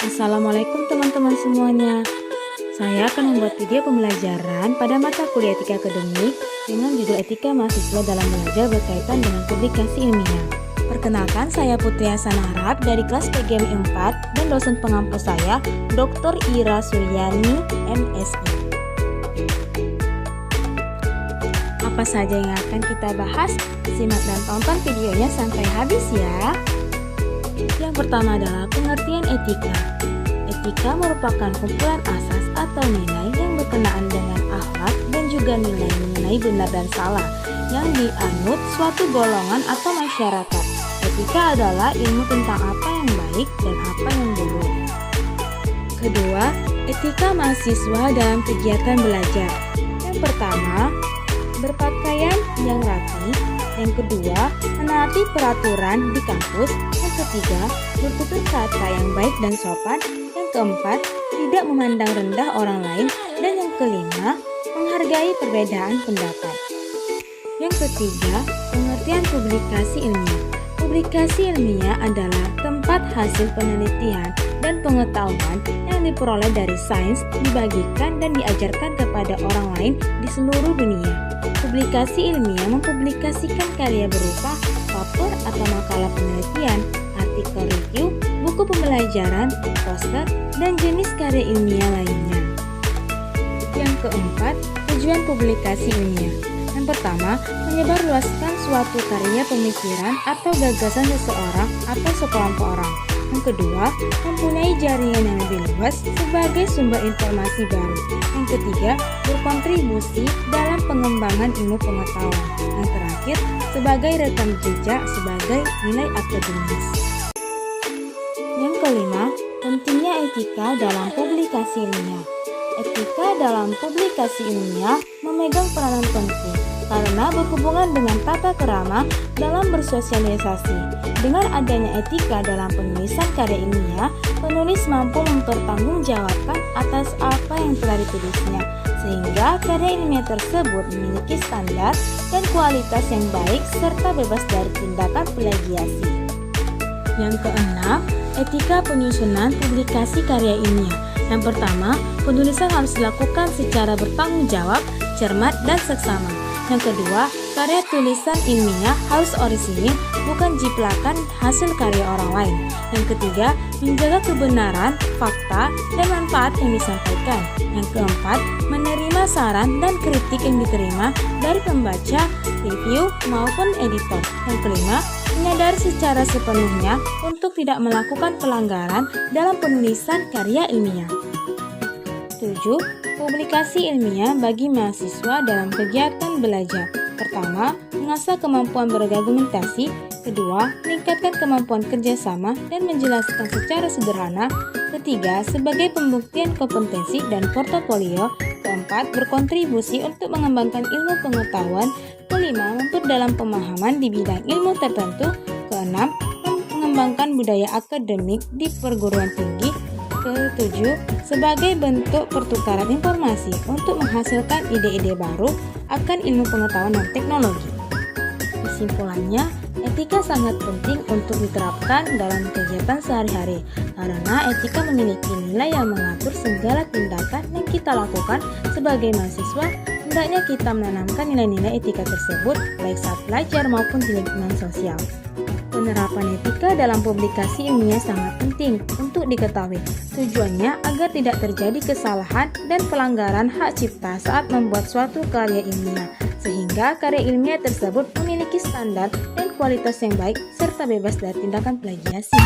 Assalamualaikum teman-teman semuanya. Saya akan membuat video pembelajaran pada mata kuliah etika akademik dengan judul Etika Mahasiswa dalam Belajar berkaitan dengan publikasi ilmiah. Perkenalkan, saya Putri Hasan Harap dari kelas PGMI 4 dan dosen pengampu saya Dr. Ira Suryani, MSI. Apa saja yang akan kita bahas? Simak dan tonton videonya sampai habis ya. Yang pertama adalah pengertian etika. Etika merupakan kumpulan asas atau nilai yang berkenaan dengan akhlak dan juga nilai mengenai benar dan salah yang dianut suatu golongan atau masyarakat. Etika adalah ilmu tentang apa yang baik dan apa yang buruk. Kedua, etika mahasiswa dalam kegiatan belajar. Yang pertama, berpakaian yang rapi. Yang kedua, menaati peraturan di kampus. Yang ketiga, bertutur kata yang baik dan sopan. Yang keempat, tidak memandang rendah orang lain. Dan yang kelima, menghargai perbedaan pendapat. Yang ketiga, pengertian publikasi ilmiah. Publikasi ilmiah adalah tempat hasil penelitian dan pengetahuan yang diperoleh dari sains dibagikan dan diajarkan kepada orang lain di seluruh dunia. Publikasi ilmiah mempublikasikan karya berupa paper atau makalah penelitian, artikel review, buku pembelajaran, poster, dan jenis karya ilmiah lainnya. Yang keempat, tujuan publikasi ilmiah. Yang pertama, menyebarluaskan suatu karya pemikiran atau gagasan seseorang atau sekelompok orang. Yang kedua, mempunyai jaringan yang lebih luas sebagai sumber informasi baru. Yang ketiga, berkontribusi dalam pengembangan ilmu pengetahuan. Yang terakhir, sebagai rekam jejak sebagai nilai akademis. Yang kelima, pentingnya etika dalam publikasi ilmiah. Etika dalam publikasi ilmiah memegang peranan penting karena berhubungan dengan tata kerama dalam bersosialisasi. Dengan adanya etika dalam penulisan karya ilmiah, penulis mampu mempertanggungjawabkan atas apa yang telah ditulisnya, sehingga karya ilmiah tersebut memiliki standar dan kualitas yang baik serta bebas dari tindakan plagiasi. Yang keenam, etika penyusunan publikasi karya ilmiah. Yang pertama, penulisan harus dilakukan secara bertanggung jawab, cermat, dan seksama. Yang kedua, karya tulisan ilmiah harus orisinil, bukan jiplakan hasil karya orang lain. Yang ketiga, menjaga kebenaran, fakta, dan manfaat yang disampaikan. Yang keempat, menerima saran dan kritik yang diterima dari pembaca, review, maupun editor. Yang kelima, menyadari secara sepenuhnya untuk tidak melakukan pelanggaran dalam penulisan karya ilmiah. 7. Publikasi ilmiah bagi mahasiswa dalam kegiatan belajar. Pertama, mengasah kemampuan berargumentasi. Kedua, meningkatkan kemampuan kerjasama dan menjelaskan secara sederhana. Ketiga, sebagai pembuktian kompetensi dan portofolio. Keempat, berkontribusi untuk mengembangkan ilmu pengetahuan. Kelima, memperdalam pemahaman di bidang ilmu tertentu. Keenam, mengembangkan budaya akademik di perguruan tinggi. Ketujuh, sebagai bentuk pertukaran informasi untuk menghasilkan ide-ide baru akan ilmu pengetahuan dan teknologi. Kesimpulannya, etika sangat penting untuk diterapkan dalam kegiatan sehari-hari karena etika memiliki nilai yang mengatur segala tindakan yang kita lakukan sebagai mahasiswa. Hendaknya kita menanamkan nilai-nilai etika tersebut baik saat belajar maupun di lingkungan sosial. Penerapan etika dalam publikasi ilmiah sangat penting untuk diketahui. Tujuannya agar tidak terjadi kesalahan dan pelanggaran hak cipta saat membuat suatu karya ilmiah, sehingga karya ilmiah tersebut memiliki standar dan kualitas yang baik serta bebas dari tindakan plagiasi.